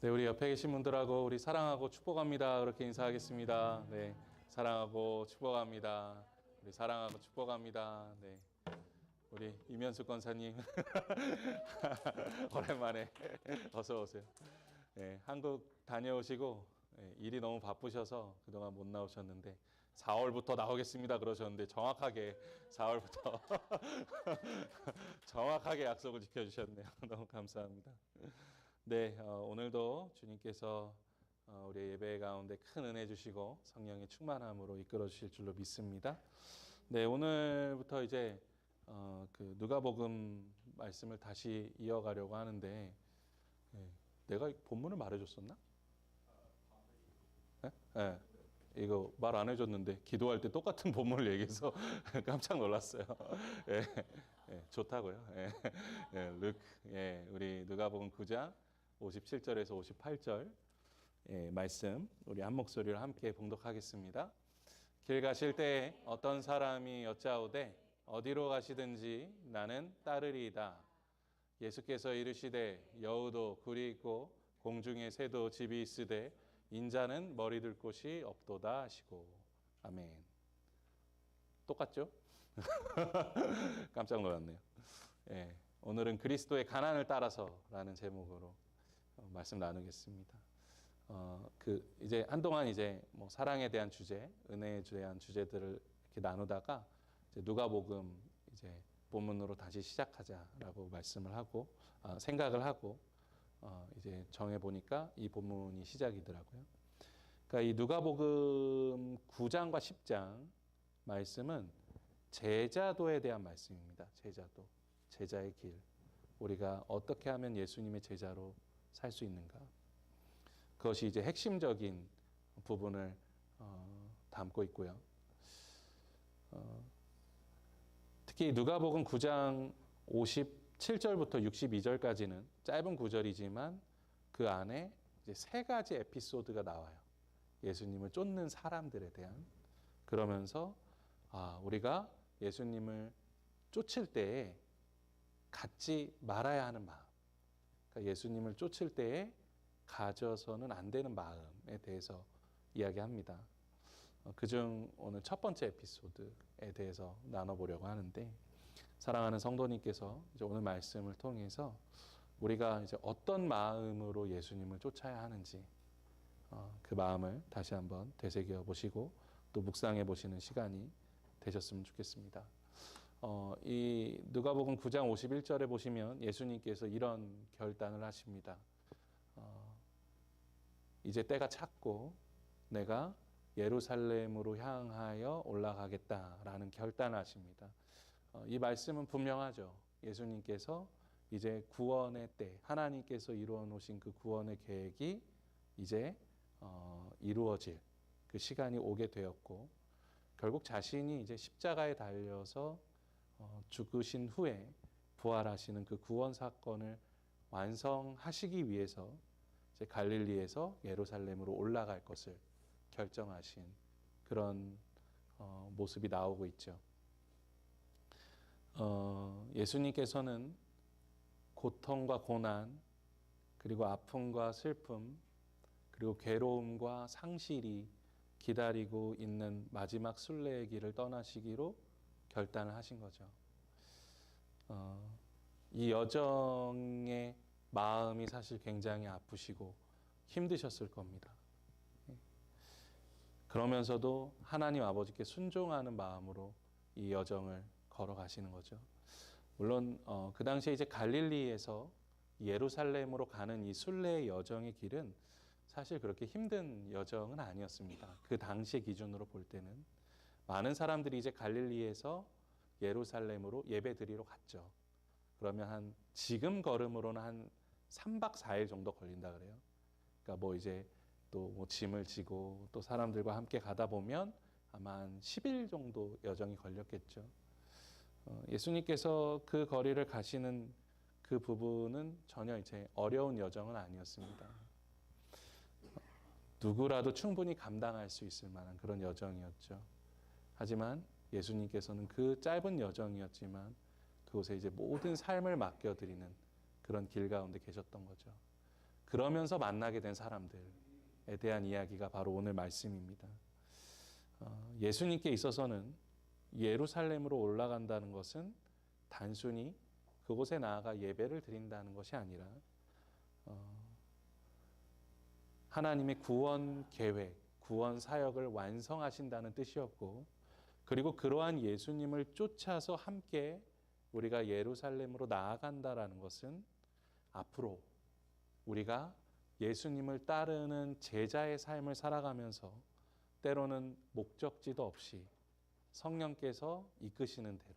네, 우리 옆에 계신 분들하고 우리 사랑하고 축복합니다. 그렇게 인사하겠습니다. 네, 사랑하고 축복합니다. 우리 사랑하고 축복합니다. 네, 우리 이면수 권사님 오랜만에 어서 오세요. 네, 한국 다녀오시고 네, 일이 너무 바쁘셔서 그동안 못 나오셨는데 4월부터 나오겠습니다 그러셨는데 정확하게 4월부터 정확하게 약속을 지켜주셨네요. 너무 감사합니다. 네, 오늘도 주님께서 우리 예배 가운데 큰 은혜 주시고 성령의 충만함으로 이끌어 주실 줄로 믿습니다. 네, 오늘부터 이제 그 누가복음 말씀을 다시 이어가려고 하는데 네, 내가 본문을 말해줬었나? 네? 네. 이거 말 안 해줬는데 기도할 때 똑같은 본문을 얘기해서 깜짝 놀랐어요. 예, 예, 좋다고요. 예, 예, 예, 우리 누가복음 9장 57절에서 58절 예, 말씀 우리 한 목소리로 함께 봉독하겠습니다. 길 가실 때 어떤 사람이 여짜오되 어디로 가시든지 나는 따르리이다. 예수께서 이르시되 여우도 굴이 있고 공중에 새도 집이 있으되 인자는 머리 둘 곳이 없도다 하시고 아멘. 똑같죠? 깜짝 놀랐네요. 예, 오늘은 그리스도의 가난을 따라서라는 제목으로 말씀 나누겠습니다. 이제 한동안 이제 뭐 사랑에 대한 주제, 은혜에 대한 주제들을 이렇게 나누다가 이제 누가복음 이제 본문으로 다시 시작하자라고 말씀을 하고 생각을 하고 이제 정해 보니까 이 본문이 시작이더라고요. 그러니까 이 누가복음 9장과 10장 말씀은 제자도에 대한 말씀입니다. 제자도, 제자의 길. 우리가 어떻게 하면 예수님의 제자로 살 수 있는가? 그것이 이제 핵심적인 부분을 담고 있고요. 특히 누가복음 9장 57절부터 62절까지는 짧은 구절이지만 그 안에 이제 세 가지 에피소드가 나와요. 예수님을 쫓는 사람들에 대한. 그러면서 우리가 예수님을 쫓을 때에 갖지 말아야 하는 마음. 그러니까 예수님을 쫓을 때에 가져서는 안 되는 마음에 대해서 이야기합니다. 그중 오늘 첫 번째 에피소드에 대해서 나눠보려고 하는데 사랑하는 성도님께서 이제 오늘 말씀을 통해서 우리가 이제 어떤 마음으로 예수님을 쫓아야 하는지 그 마음을 다시 한번 되새겨 보시고 또 묵상해 보시는 시간이 되셨으면 좋겠습니다. 이 누가복음 9장 51절에 보시면 예수님께서 이런 결단을 하십니다. 이제 때가 찼고 내가 예루살렘으로 향하여 올라가겠다라는 결단을 하십니다. 이 말씀은 분명하죠. 예수님께서 이제 구원의 때, 하나님께서 이루어 놓으신 그 구원의 계획이 이제 이루어질 그 시간이 오게 되었고 결국 자신이 이제 십자가에 달려서 죽으신 후에 부활하시는 그 구원 사건을 완성하시기 위해서 이제 갈릴리에서 예루살렘으로 올라갈 것을 결정하신 그런 모습이 나오고 있죠. 예수님께서는 고통과 고난 그리고 아픔과 슬픔 그리고 괴로움과 상실이 기다리고 있는 마지막 순례의 길을 떠나시기로 결단을 하신 거죠. 이 여정의 마음이 사실 굉장히 아프시고 힘드셨을 겁니다. 그러면서도 하나님 아버지께 순종하는 마음으로 이 여정을 걸어가시는 거죠. 물론 그 당시에 이제 갈릴리에서 예루살렘으로 가는 이 순례의 여정의 길은 사실 그렇게 힘든 여정은 아니었습니다. 그 당시의 기준으로 볼 때는 많은 사람들이 이제 갈릴리에서 예루살렘으로 예배드리러 갔죠. 그러면 지금 걸음으로는 한 3박 4일 정도 걸린다 그래요. 그러니까 뭐 이제 또 뭐 짐을 지고 또 사람들과 함께 가다 보면 아마 한 10일 정도 여정이 걸렸겠죠. 예수님께서 그 거리를 가시는 그 부분은 전혀 이제 어려운 여정은 아니었습니다. 누구라도 충분히 감당할 수 있을 만한 그런 여정이었죠. 하지만 예수님께서는 그 짧은 그러면서 만나게 된 사람들에 대한 이야기가 바로 오늘 말씀입니다. 예수님께 있어서는 예루살렘으로 올라간다는 것은 단순히 그곳에 나아가 예배를 드린다는 것이 아니라 하나님의 구원 계획, 구원 사역을 완성하신다는 뜻이었고, 그리고 그러한 예수님을 쫓아서 함께 우리가 예루살렘으로 나아간다라는 것은 앞으로 우리가 예수님을 따르는 제자의 삶을 살아가면서 때로는 목적지도 없이 성령께서 이끄시는 대로,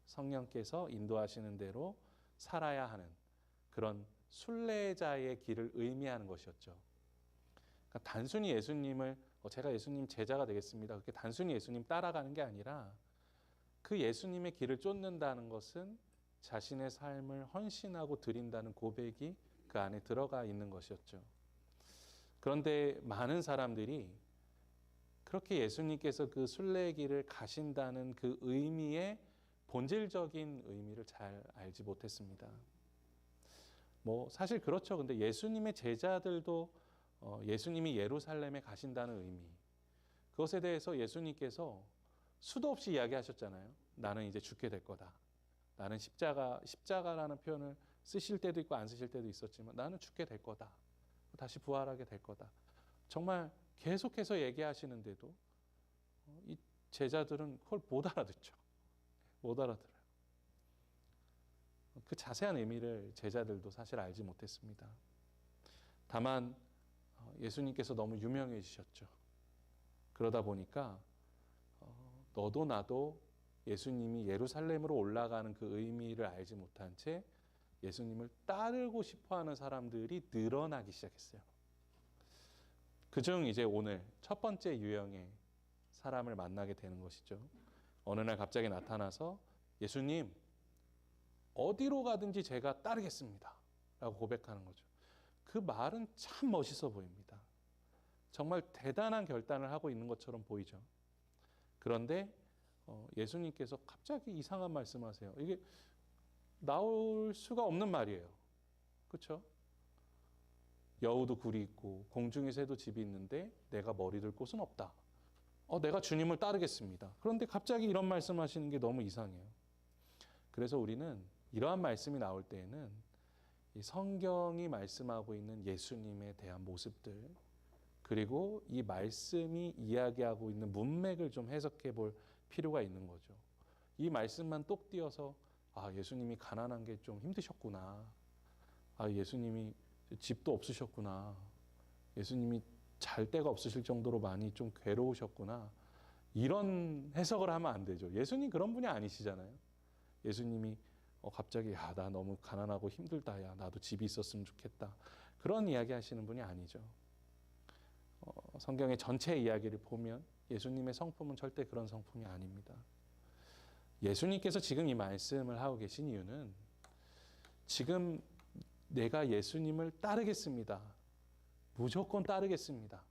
성령께서 인도하시는 대로 살아야 하는 그런 순례자의 길을 의미하는 것이었죠. 그러니까 단순히 예수님을 제가 예수님 제자가 되겠습니다, 그렇게 단순히 예수님 따라가는 게 아니라 그 예수님의 길을 쫓는다는 것은 자신의 삶을 헌신하고 드린다는 고백이 그 안에 들어가 있는 것이었죠. 그런데 많은 사람들이 그렇게 예수님께서 그 순례의 길을 가신다는 그 의미의 본질적인 의미를 잘 알지 못했습니다. 사실 그렇죠. 근데 예수님의 제자들도 예수님이 예루살렘에 가신다는 의미, 그것에 대해서 예수님께서 수도 없이 이야기하셨잖아요. 나는 이제 죽게 될 거다. 나는 십자가라는 표현을 쓰실 때도 있고 안 쓰실 때도 있었지만 나는 죽게 될 거다. 다시 부활하게 될 거다. 정말 계속해서 얘기하시는데도 이 제자들은 그걸 못 알아듣죠. 못 알아들어요. 그 자세한 의미를 제자들도 사실 알지 못했습니다. 다만 예수님께서 너무 유명해지셨죠. 그러다 보니까 너도 나도 예수님이 예루살렘으로 올라가는 그 의미를 알지 못한 채 예수님을 따르고 싶어하는 사람들이 늘어나기 시작했어요. 그중 이제 오늘 첫 번째 유형의 사람을 만나게 되는 것이죠. 어느 날 갑자기 나타나서 예수님, 어디로 가든지 제가 따르겠습니다 라고 고백하는 거죠. 그 말은 참 멋있어 보입니다. 정말 대단한 결단을 하고 있는 것처럼 보이죠. 그런데 예수님께서 갑자기 이상한 말씀하세요. 이게 나올 수가 없는 말이에요. 그렇죠? 여우도 굴이 있고 공중에 새도 집이 있는데 내가 머리 둘 곳은 없다. 내가 주님을 따르겠습니다. 그런데 갑자기 이런 말씀하시는 게 너무 이상해요. 그래서 우리는 이러한 말씀이 나올 때에는 이 성경이 말씀하고 있는 예수님에 대한 모습들, 그리고 이 말씀이 이야기하고 있는 문맥을 좀 해석해 볼 필요가 있는 거죠. 이 말씀만 똑 띄어서 예수님이 가난한 게 좀 힘드셨구나. 예수님이 집도 없으셨구나. 예수님이 잘 데가 없으실 정도로 많이 좀 괴로우셨구나. 이런 해석을 하면 안 되죠. 예수님 그런 분이 아니시잖아요. 예수님이 갑자기 나 너무 가난하고 힘들다. 야, 나도 집이 있었으면 좋겠다. 그런 이야기 하시는 분이 아니죠. 성경의 전체 이야기를 보면 예수님의 성품은 절대 그런 성품이 아닙니다. 예수님께서 지금 이 말씀을 하고 계신 이유는 지금 내가 예수님을 따르겠습니다. 무조건 따르겠습니다.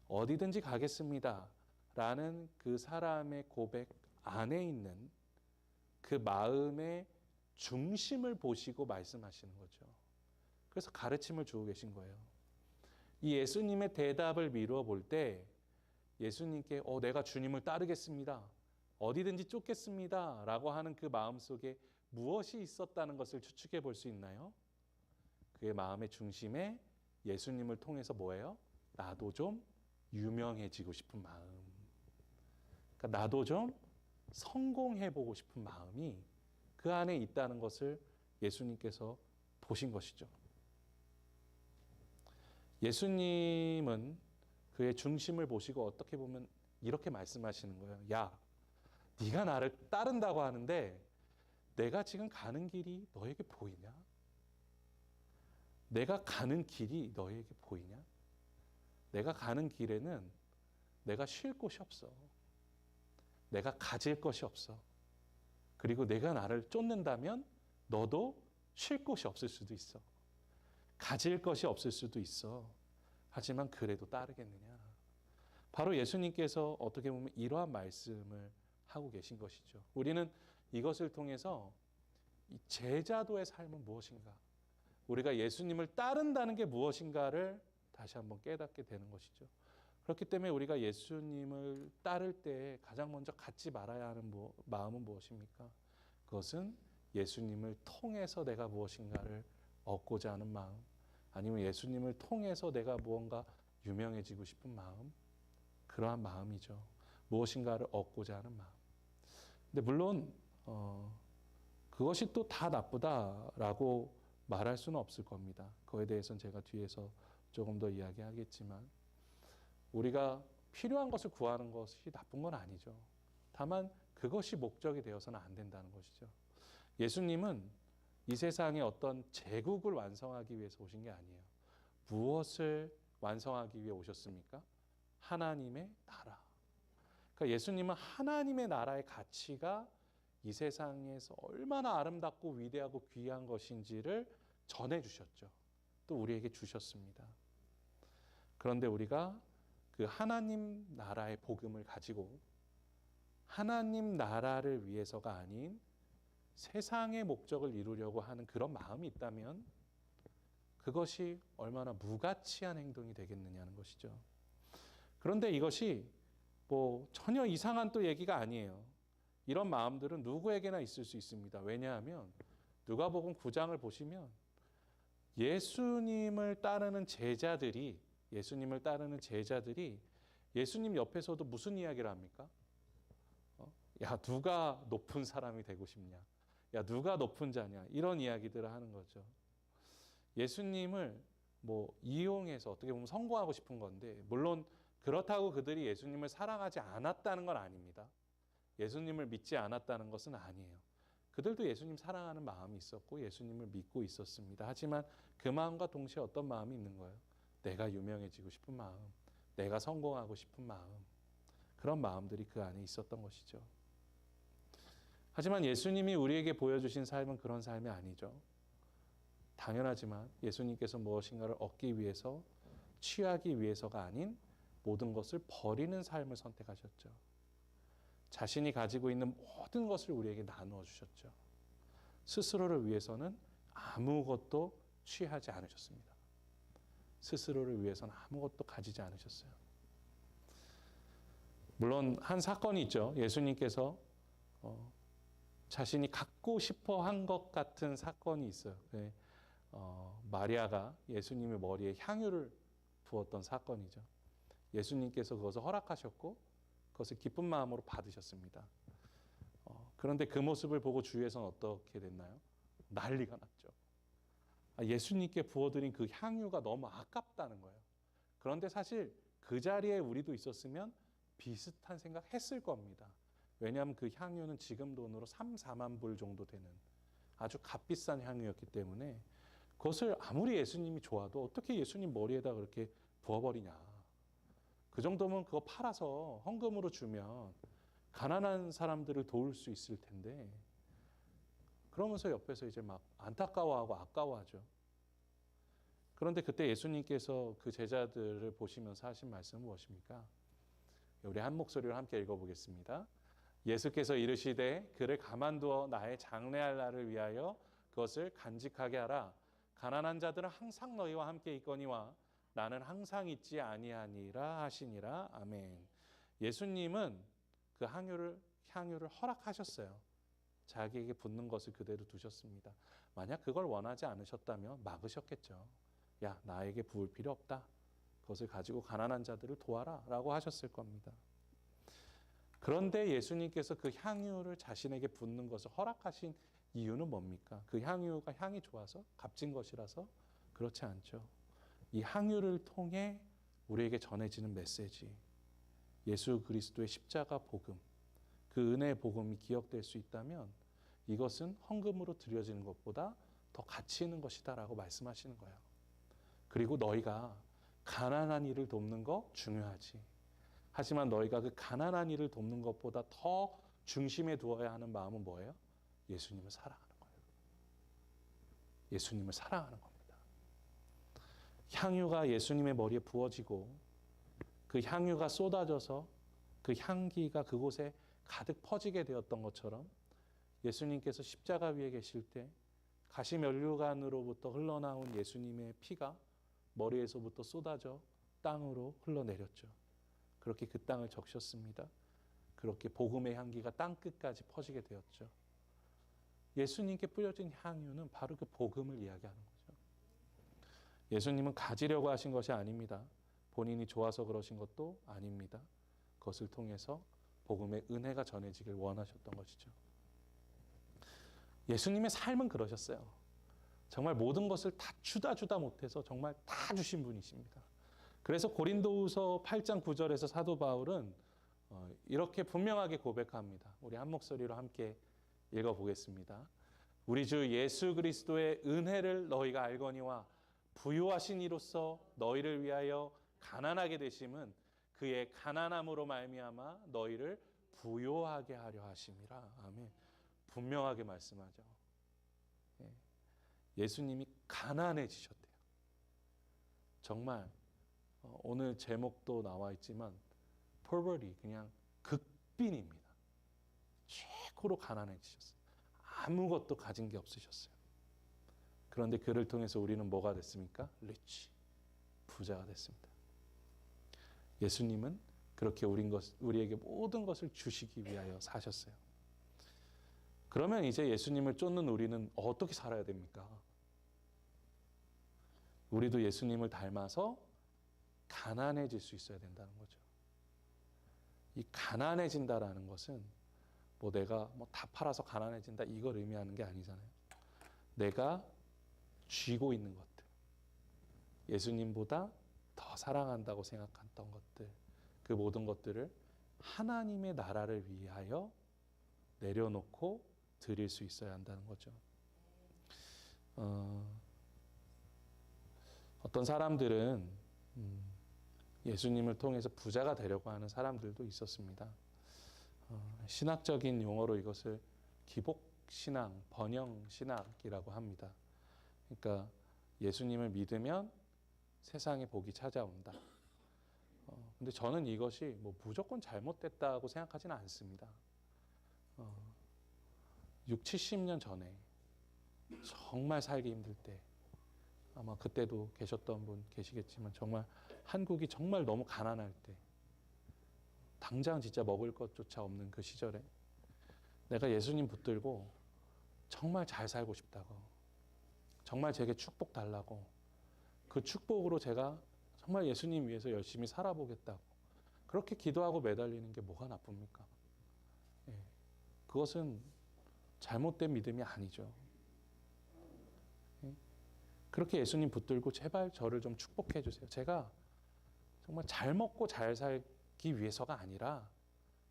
어디든지 가겠습니다. 라는 그 사람의 고백 안에 있는 그 마음의 중심을 보시고 말씀하시는 거죠. 그래서 가르침을 주고 계신 거예요. 이 예수님의 대답을 미루어 볼 때 예수님께 내가 주님을 따르겠습니다. 어디든지 쫓겠습니다. 라고 하는 그 마음속에 무엇이 있었다는 것을 추측해 볼 수 있나요? 그의 마음의 중심에 예수님을 통해서 뭐예요? 나도 좀 유명해지고 싶은 마음. 그러니까 나도 좀 성공해보고 싶은 마음이 그 안에 있다는 것을 예수님께서 보신 것이죠. 예수님은 그의 중심을 보시고 어떻게 보면 이렇게 말씀하시는 거예요. 야, 네가 나를 따른다고 하는데 내가 지금 가는 길이 너에게 보이냐? 내가 가는 길이 너에게 보이냐? 내가 가는 길에는 내가 쉴 곳이 없어. 내가 가질 것이 없어. 그리고 내가 나를 쫓는다면 너도 쉴 곳이 없을 수도 있어. 가질 것이 없을 수도 있어. 하지만 그래도 따르겠느냐? 바로 예수님께서 어떻게 보면 이러한 말씀을 하고 계신 것이죠. 우리는 이것을 통해서 이 제자도의 삶은 무엇인가? 우리가 예수님을 따른다는 게 무엇인가를 다시 한번 깨닫게 되는 것이죠. 그렇기 때문에 우리가 예수님을 따를 때 가장 먼저 갖지 말아야 하는 마음은 무엇입니까? 그것은 예수님을 통해서 내가 무엇인가를 얻고자 하는 마음, 아니면 예수님을 통해서 내가 무언가 유명해지고 싶은 마음, 그러한 마음이죠. 무엇인가를 얻고자 하는 마음. 근데 물론 그것이 또 다 나쁘다라고 말할 수는 없을 겁니다. 그거에 대해서는 제가 뒤에서 조금 더 이야기하겠지만, 우리가 필요한 것을 구하는 것이 나쁜 건 아니죠. 다만 그것이 목적이 되어서는 안 된다는 것이죠. 예수님은 이 세상에 어떤 제국을 완성하기 위해서 오신 게 아니에요. 무엇을 완성하기 위해 오셨습니까? 하나님의 나라. 그러니까 예수님은 하나님의 나라의 가치가 이 세상에서 얼마나 아름답고 위대하고 귀한 것인지를 전해주셨죠. 또 우리에게 주셨습니다. 그런데 우리가 그 하나님 나라의 복음을 가지고 하나님 나라를 위해서가 아닌 세상의 목적을 이루려고 하는 그런 마음이 있다면 그것이 얼마나 무가치한 행동이 되겠느냐는 것이죠. 그런데 이것이 전혀 이상한 또 얘기가 아니에요. 이런 마음들은 누구에게나 있을 수 있습니다. 왜냐하면 누가복음 9장을 보시면 예수님을 따르는 제자들이 예수님 옆에서도 무슨 이야기를 합니까? 야, 누가 높은 사람이 되고 싶냐? 야, 누가 높은 자냐? 이런 이야기들을 하는 거죠. 예수님을 이용해서 어떻게 보면 성공하고 싶은 건데, 물론 그렇다고 그들이 예수님을 사랑하지 않았다는 건 아닙니다. 예수님을 믿지 않았다는 것은 아니에요. 그들도 예수님 사랑하는 마음이 있었고 예수님을 믿고 있었습니다. 하지만 그 마음과 동시에 어떤 마음이 있는 거예요? 내가 유명해지고 싶은 마음, 내가 성공하고 싶은 마음, 그런 마음들이 그 안에 있었던 것이죠. 하지만 예수님이 우리에게 보여주신 삶은 그런 삶이 아니죠. 당연하지만 예수님께서 무엇인가를 얻기 위해서, 취하기 위해서가 아닌 모든 것을 버리는 삶을 선택하셨죠. 자신이 가지고 있는 모든 것을 우리에게 나누어 주셨죠. 스스로를 위해서는 아무것도 취하지 않으셨습니다. 스스로를 위해서는 아무것도 가지지 않으셨어요. 물론 한 사건이 있죠. 예수님께서 자신이 갖고 싶어 한 것 같은 사건이 있어요. 마리아가 예수님의 머리에 향유를 부었던 사건이죠. 예수님께서 그것을 허락하셨고 그것을 기쁜 마음으로 받으셨습니다. 그런데 그 모습을 보고 주위에서는 어떻게 됐나요? 난리가 났죠. 예수님께 부어드린 그 향유가 너무 아깝다는 거예요. 그런데 사실 그 자리에 우리도 있었으면 비슷한 생각 했을 겁니다. 왜냐하면 그 향유는 지금 돈으로 3, 4만 불 정도 되는 아주 값비싼 향유였기 때문에 그것을 아무리 예수님이 좋아도 어떻게 예수님 머리에다 그렇게 부어버리냐. 그 정도면 그거 팔아서 헌금으로 주면 가난한 사람들을 도울 수 있을 텐데, 그러면서 옆에서 이제 막 안타까워하고 아까워하죠. 그런데 그때 예수님께서 그 제자들을 보시면서 하신 말씀은 무엇입니까? 우리 한 목소리로 함께 읽어보겠습니다. 예수께서 이르시되 그를 가만두어 나의 장래할 날을 위하여 그것을 간직하게 하라. 가난한 자들은 항상 너희와 함께 있거니와 나는 항상 있지 아니하니라 하시니라. 아멘. 예수님은 그 향유를 허락하셨어요. 자기에게 붓는 것을 그대로 두셨습니다. 만약 그걸 원하지 않으셨다면 막으셨겠죠. 야, 나에게 부을 필요 없다. 그것을 가지고 가난한 자들을 도와라 라고 하셨을 겁니다. 그런데 예수님께서 그 향유를 자신에게 붓는 것을 허락하신 이유는 뭡니까? 그 향유가 향이 좋아서 값진 것이라서? 그렇지 않죠. 이 향유를 통해 우리에게 전해지는 메시지, 예수 그리스도의 십자가 복음, 그 은혜의 복음이 기억될 수 있다면 이것은 헌금으로 드려지는 것보다 더 가치 있는 것이다 라고 말씀하시는 거예요. 그리고 너희가 가난한 이를 돕는 거 중요하지. 하지만 너희가 그 가난한 이를 돕는 것보다 더 중심에 두어야 하는 마음은 뭐예요? 예수님을 사랑하는 거예요. 예수님을 사랑하는 겁니다. 향유가 예수님의 머리에 부어지고 그 향유가 쏟아져서 그 향기가 그곳에 가득 퍼지게 되었던 것처럼 예수님께서 십자가 위에 계실 때 가시면류관으로부터 흘러나온 예수님의 피가 머리에서부터 쏟아져 땅으로 흘러내렸죠. 그렇게 그 땅을 적셨습니다. 그렇게 복음의 향기가 땅 끝까지 퍼지게 되었죠. 예수님께 뿌려진 향유는 바로 그 복음을 이야기하는 거죠. 예수님은 가지려고 하신 것이 아닙니다. 본인이 좋아서 그러신 것도 아닙니다. 그것을 통해서 복음의 은혜가 전해지길 원하셨던 것이죠. 예수님의 삶은 그러셨어요. 정말 모든 것을 다 주다 못해서 정말 다 주신 분이십니다. 그래서 고린도후서 8장 9절에서 사도 바울은 이렇게 분명하게 고백합니다. 우리 한 목소리로 함께 읽어보겠습니다. 우리 주 예수 그리스도의 은혜를 너희가 알거니와 부유하신 이로써 너희를 위하여 가난하게 되심은 그의 가난함으로 말미암아 너희를 부요하게 하려 하심이라. 아멘. 분명하게 말씀하죠. 예수님이 가난해지셨대요. 정말 오늘 제목도 나와 있지만 poverty, 그냥 극빈입니다. 최고로 가난해지셨어요. 아무것도 가진 게 없으셨어요. 그런데 그를 통해서 우리는 뭐가 됐습니까? rich, 부자가 됐습니다. 예수님은 그렇게 우리에게 모든 것을 주시기 위하여 사셨어요. 그러면 이제 예수님을 쫓는 우리는 어떻게 살아야 됩니까? 우리도 예수님을 닮아서 가난해질 수 있어야 된다는 거죠. 이 가난해진다라는 것은 뭐 내가 다 팔아서 가난해진다 이걸 의미하는 게 아니잖아요. 내가 쥐고 있는 것들, 예수님보다 더 사랑한다고 생각했던 것들, 그 모든 것들을 하나님의 나라를 위하여 내려놓고 드릴 수 있어야 한다는 거죠. 어떤 사람들은 예수님을 통해서 부자가 되려고 하는 사람들도 있었습니다. 신학적인 용어로 이것을 기복신앙, 번영신학이라고 합니다. 그러니까 예수님을 믿으면 세상에 복이 찾아온다. 근데 저는 이것이 뭐 무조건 잘못됐다고 생각하지는 않습니다. 6, 70년 전에 정말 살기 힘들 때, 아마 그때도 계셨던 분 계시겠지만 정말 한국이 정말 너무 가난할 때, 당장 진짜 먹을 것조차 없는 그 시절에 내가 예수님 붙들고 정말 잘 살고 싶다고, 정말 제게 축복 달라고, 그 축복으로 제가 정말 예수님 위해서 열심히 살아보겠다고 그렇게 기도하고 매달리는 게 뭐가 나쁩니까? 그것은 잘못된 믿음이 아니죠. 그렇게 예수님 붙들고 제발 저를 좀 축복해 주세요. 제가 정말 잘 먹고 잘 살기 위해서가 아니라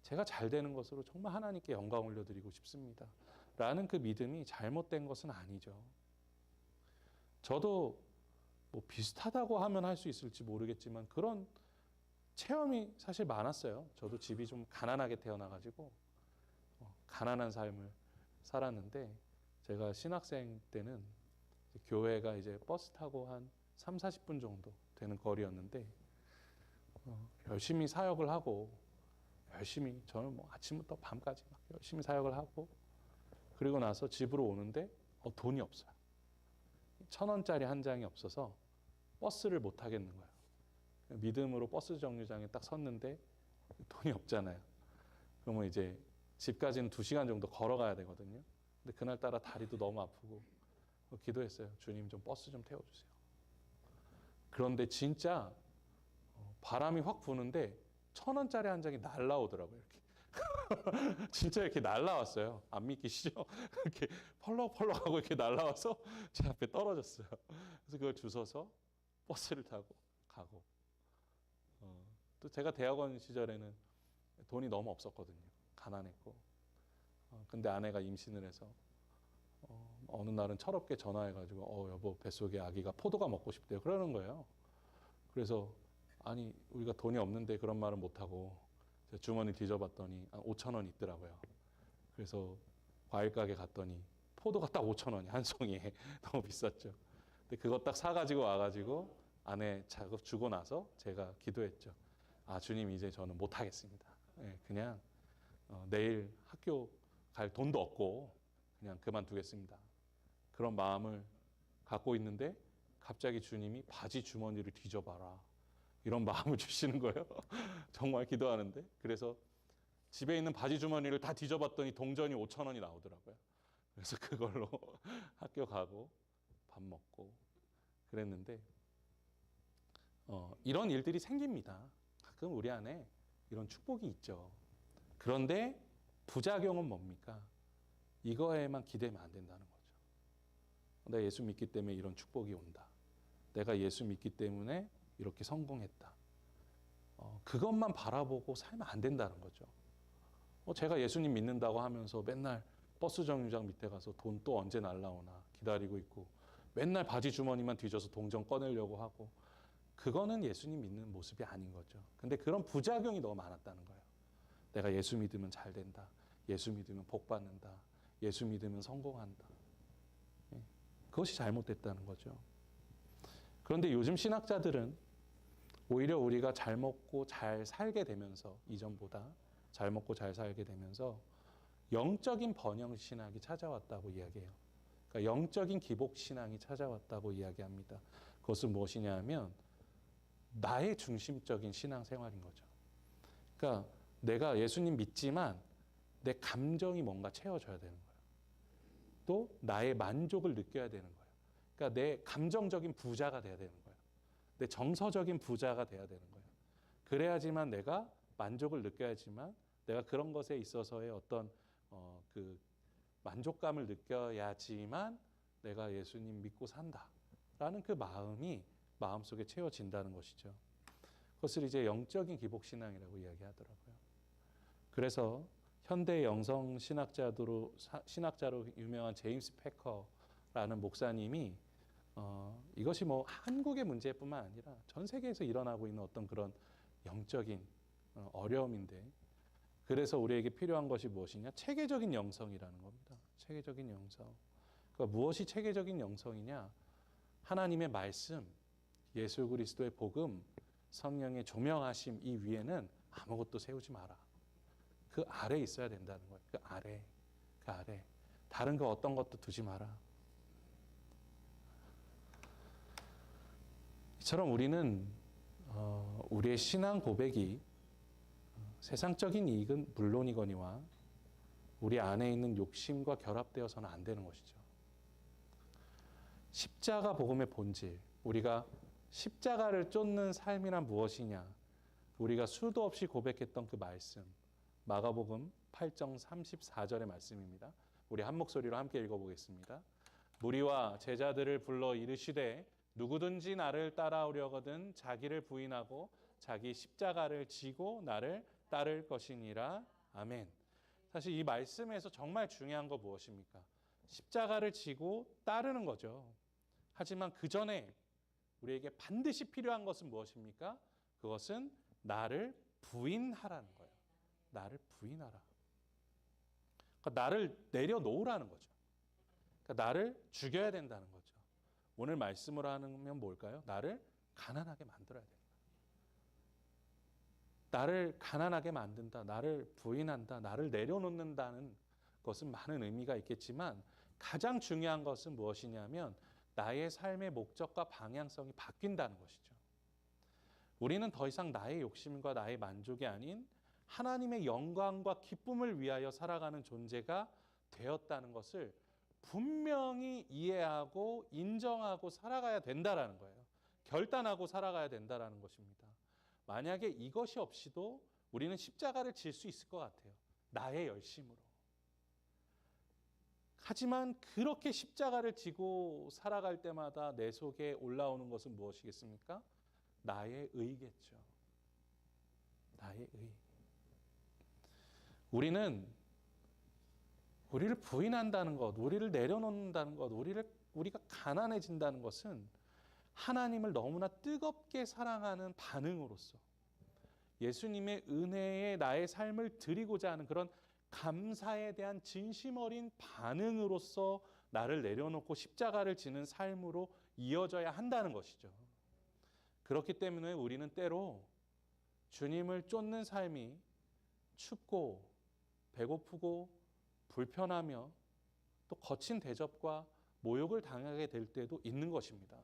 제가 잘 되는 것으로 정말 하나님께 영광 올려드리고 싶습니다. 라는 그 믿음이 잘못된 것은 아니죠. 저도 뭐 비슷하다고 하면 할 수 있을지 모르겠지만 그런 체험이 사실 많았어요. 저도 집이 좀 가난하게 태어나가지고 가난한 삶을 살았는데, 제가 신학생 때는 교회가 이제 버스 타고 한 3, 40분 정도 되는 거리였는데 열심히 사역을 하고, 열심히 저는 뭐 아침부터 밤까지 막 열심히 사역을 하고, 그리고 나서 집으로 오는데 돈이 없어요. 1,000원짜리 한 장이 없어서 버스를 못 타겠는 거예요. 믿음으로 버스 정류장에 딱 섰는데 돈이 없잖아요. 그러면 이제 집까지는 2시간 정도 걸어가야 되거든요. 근데 그날따라 다리도 너무 아프고 기도했어요. 주님 좀 버스 좀 태워주세요. 그런데 진짜 바람이 확 부는데 1,000원짜리 한 장이 날라오더라고요. 이렇게. 진짜 이렇게 날라왔어요. 안 믿기시죠? 이렇게 펄럭펄럭하고 이렇게 날라와서 제 앞에 떨어졌어요. 그래서 그걸 주워서 버스를 타고 가고. 또 제가 대학원 시절에는 돈이 너무 없었거든요. 가난했고. 근데 아내가 임신을 해서 어느 날은 철없게 전화해가지고 여보 뱃속에 아기가 포도가 먹고 싶대요. 그러는 거예요. 그래서 아니 우리가 돈이 없는데 그런 말은 못하고 제가 주머니 뒤져봤더니 5,000원 있더라고요. 그래서 과일 가게 갔더니 포도가 딱 5,000원이 한 송이에. 너무 비쌌죠. 근데 그거 딱 사가지고 와가지고 아내 작업 주고 나서 제가 기도했죠. 주님 이제 저는 못하겠습니다. 그냥 내일 학교 갈 돈도 없고 그냥 그만두겠습니다. 그런 마음을 갖고 있는데 갑자기 주님이 바지 주머니를 뒤져봐라. 이런 마음을 주시는 거예요. 정말 기도하는데. 그래서 집에 있는 바지 주머니를 다 뒤져봤더니 동전이 5천 원이 나오더라고요. 그래서 그걸로 학교 가고 밥 먹고 그랬는데 이런 일들이 생깁니다. 가끔 우리 안에 이런 축복이 있죠. 그런데 부작용은 뭡니까? 이거에만 기대면 안 된다는 거죠. 내가 예수 믿기 때문에 이런 축복이 온다. 내가 예수 믿기 때문에 이렇게 성공했다. 그것만 바라보고 살면 안 된다는 거죠. 제가 예수님 믿는다고 하면서 맨날 버스 정류장 밑에 가서 돈 또 언제 날라오나 기다리고 있고 맨날 바지 주머니만 뒤져서 동전 꺼내려고 하고 그거는 예수님 믿는 모습이 아닌 거죠. 근데 그런 부작용이 너무 많았다는 거예요. 내가 예수 믿으면 잘 된다. 예수 믿으면 복 받는다. 예수 믿으면 성공한다. 그것이 잘못됐다는 거죠. 그런데 요즘 신학자들은 오히려 우리가 잘 먹고 잘 살게 되면서 이전보다 잘 먹고 잘 살게 되면서 영적인 번영 신학이 찾아왔다고 이야기해요. 그러니까 영적인 기복 신앙이 찾아왔다고 이야기합니다. 그것은 무엇이냐 하면 나의 중심적인 신앙 생활인 거죠. 그러니까 내가 예수님 믿지만 내 감정이 뭔가 채워져야 되는 거예요. 또 나의 만족을 느껴야 되는 거예요. 그러니까 내 감정적인 부자가 돼야 되는 거예요. 내 정서적인 부자가 돼야 되는 거예요. 그래야지만 내가 만족을 느껴야지만 내가 그런 것에 있어서의 어떤 그 만족감을 느껴야지만 내가 예수님 믿고 산다라는 그 마음이 마음속에 채워진다는 것이죠. 그것을 이제 영적인 기복신앙이라고 이야기하더라고요. 그래서 현대 영성 신학자로 유명한 제임스 패커라는 목사님이 이것이 뭐 한국의 문제뿐만 아니라 전 세계에서 일어나고 있는 어떤 그런 영적인 어려움인데 그래서 우리에게 필요한 것이 무엇이냐? 체계적인 영성이라는 겁니다. 체계적인 영성. 그러니까 무엇이 체계적인 영성이냐? 하나님의 말씀, 예수 그리스도의 복음, 성령의 조명하심 이 위에는 아무것도 세우지 마라. 그 아래 있어야 된다는 거예요. 그 아래. 다른 거 어떤 것도 두지 마라. 이처럼 우리는 우리의 신앙 고백이 세상적인 이익은 물론이거니와 우리 안에 있는 욕심과 결합되어서는 안 되는 것이죠. 십자가 복음의 본질, 우리가 십자가를 쫓는 삶이란 무엇이냐? 우리가 수도 없이 고백했던 그 말씀, 마가복음 8장 34절의 말씀입니다. 우리 한 목소리로 함께 읽어보겠습니다. 무리와 제자들을 불러 이르시되 누구든지 나를 따라오려거든 자기를 부인하고 자기 십자가를 지고 나를 따를 것이니라. 아멘. 사실 이 말씀에서 정말 중요한 거 무엇입니까? 십자가를 지고 따르는 거죠. 하지만 그 전에 우리에게 반드시 필요한 것은 무엇입니까? 그것은 나를 부인하라는 거예요. 나를 부인하라. 그러니까 나를 내려놓으라는 거죠. 그러니까 나를 죽여야 된다는 거죠. 오늘 말씀으로 하면 뭘까요? 나를 가난하게 만들어야 된다. 나를 가난하게 만든다. 나를 부인한다. 나를 내려놓는다는 것은 많은 의미가 있겠지만 가장 중요한 것은 무엇이냐면 나의 삶의 목적과 방향성이 바뀐다는 것이죠. 우리는 더 이상 나의 욕심과 나의 만족이 아닌 하나님의 영광과 기쁨을 위하여 살아가는 존재가 되었다는 것을 분명히 이해하고 인정하고 살아가야 된다라는 거예요. 결단하고 살아가야 된다라는 것입니다. 만약에 이것이 없이도 우리는 십자가를 질 수 있을 것 같아요. 나의 열심으로. 하지만 그렇게 십자가를 지고 살아갈 때마다 내 속에 올라오는 것은 무엇이겠습니까? 나의 의겠죠. 나의 의. 우리를 부인한다는 것, 우리를 내려놓는다는 것, 우리가 가난해진다는 것은 하나님을 너무나 뜨겁게 사랑하는 반응으로서 예수님의 은혜에 나의 삶을 드리고자 하는 그런 감사에 대한 진심 어린 반응으로서 나를 내려놓고 십자가를 지는 삶으로 이어져야 한다는 것이죠. 그렇기 때문에 우리는 때로 주님을 쫓는 삶이 춥고 배고프고 불편하며 또 거친 대접과 모욕을 당하게 될 때도 있는 것입니다.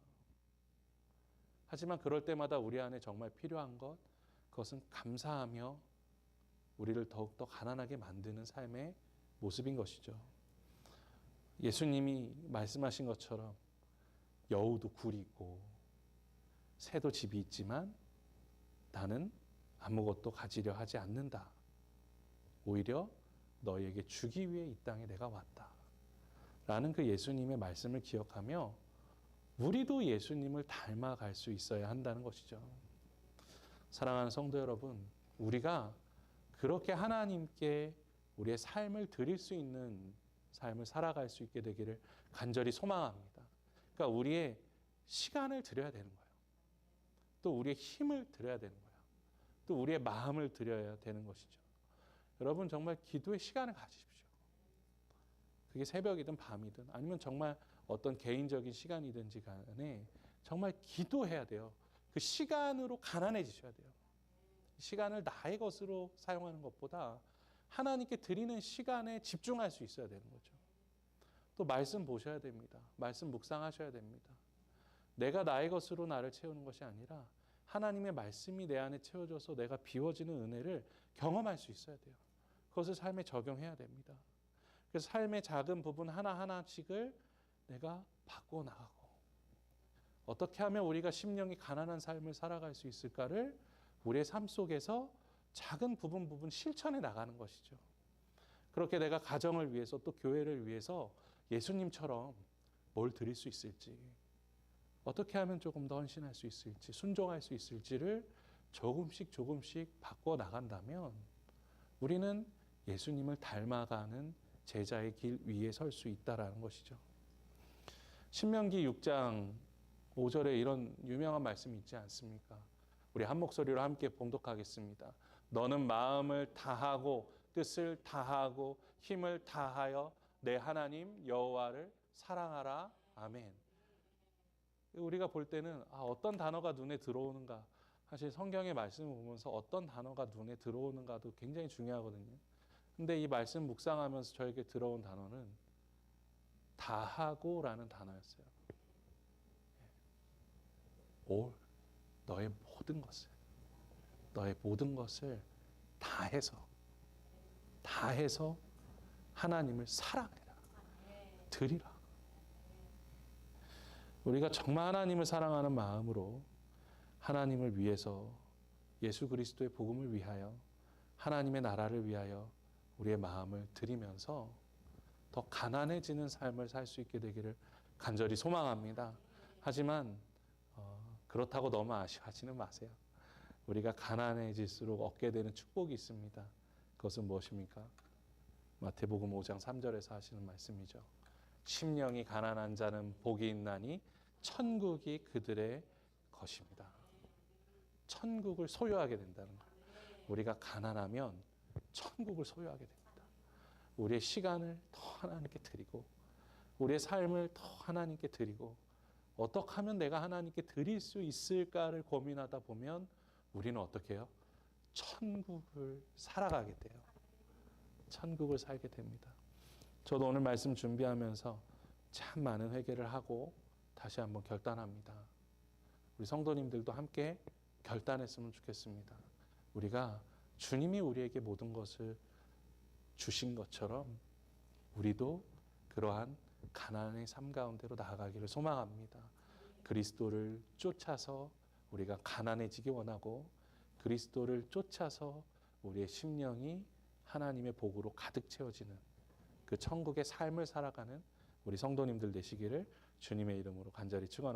하지만 그럴 때마다 우리 안에 정말 필요한 것, 그것은 감사하며 우리를 더욱더 가난하게 만드는 삶의 모습인 것이죠. 예수님이 말씀하신 것처럼 여우도 굴이 있고 새도 집이 있지만 나는 아무것도 가지려 하지 않는다. 오히려 너희에게 주기 위해 이 땅에 내가 왔다. 라는 그 예수님의 말씀을 기억하며 우리도 예수님을 닮아갈 수 있어야 한다는 것이죠. 사랑하는 성도 여러분, 우리가 그렇게 하나님께 우리의 삶을 드릴 수 있는 삶을 살아갈 수 있게 되기를 간절히 소망합니다. 그러니까 우리의 시간을 드려야 되는 거예요. 또 우리의 힘을 드려야 되는 거예요. 또 우리의 마음을 드려야 되는 것이죠. 여러분 정말 기도의 시간을 가지십시오. 그게 새벽이든 밤이든 아니면 정말 어떤 개인적인 시간이든지 간에 정말 기도해야 돼요. 그 시간으로 가난해지셔야 돼요. 시간을 나의 것으로 사용하는 것보다 하나님께 드리는 시간에 집중할 수 있어야 되는 거죠. 또 말씀 보셔야 됩니다. 말씀 묵상하셔야 됩니다. 내가 나의 것으로 나를 채우는 것이 아니라 하나님의 말씀이 내 안에 채워져서 내가 비워지는 은혜를 경험할 수 있어야 돼요. 그것을 삶에 적용해야 됩니다. 그래서 삶의 작은 부분 하나하나씩을 내가 바꾸어 나가고 어떻게 하면 우리가 심령이 가난한 삶을 살아갈 수 있을까를 우리의 삶 속에서 작은 부분 실천해 나가는 것이죠. 그렇게 내가 가정을 위해서 또 교회를 위해서 예수님처럼 뭘 드릴 수 있을지, 어떻게 하면 조금 더 헌신할 수 있을지, 순종할 수 있을지를 조금씩 바꿔 나간다면 우리는 예수님을 닮아가는 제자의 길 위에 설 수 있다라는 것이죠. 신명기 6장 5절에 이런 유명한 말씀이 있지 않습니까? 우리 한 목소리로 함께 봉독하겠습니다. 너는 마음을 다하고 뜻을 다하고 힘을 다하여 내 하나님 여호와를 사랑하라. 아멘. 우리가 볼 때는 어떤 단어가 눈에 들어오는가, 사실 성경의 말씀을 보면서 어떤 단어가 눈에 들어오는가도 굉장히 중요하거든요. 근데 이 말씀 묵상하면서 저에게 들어온 단어는 다하고라는 단어였어요. 올, 너의 모든 것을 다해서 하나님을 사랑해라. 드리라. 우리가 정말 하나님을 사랑하는 마음으로 하나님을 위해서 예수 그리스도의 복음을 위하여 하나님의 나라를 위하여 우리의 마음을 드리면서 더 가난해지는 삶을 살 수 있게 되기를 간절히 소망합니다. 하지만 그렇다고 너무 아쉬워하지는 마세요. 우리가 가난해질수록 얻게 되는 축복이 있습니다. 그것은 무엇입니까? 마태복음 5장 3절에서 하시는 말씀이죠. 심령이 가난한 자는 복이 있나니 천국이 그들의 것입니다. 천국을 소유하게 된다는 거예요. 우리가 가난하면 천국을 소유하게 됩니다. 우리의 시간을 더 하나님께 드리고 우리의 삶을 더 하나님께 드리고 어떻게 하면 내가 하나님께 드릴 수 있을까를 고민하다 보면 우리는 어떻게 해요? 천국을 살아가게 돼요. 천국을 살게 됩니다. 저도 오늘 말씀 준비하면서 참 많은 회개를 하고 다시 한번 결단합니다. 우리 성도님들도 함께 결단했으면 좋겠습니다. 우리가 주님이 우리에게 모든 것을 주신 것처럼 우리도 그러한 가난의 삶 가운데로 나아가기를 소망합니다. 그리스도를 쫓아서 우리가 가난해지기 원하고 그리스도를 쫓아서 우리의 심령이 하나님의 복으로 가득 채워지는 그 천국의 삶을 살아가는 우리 성도님들 되시기를 주님의 이름으로 간절히 축원합니다.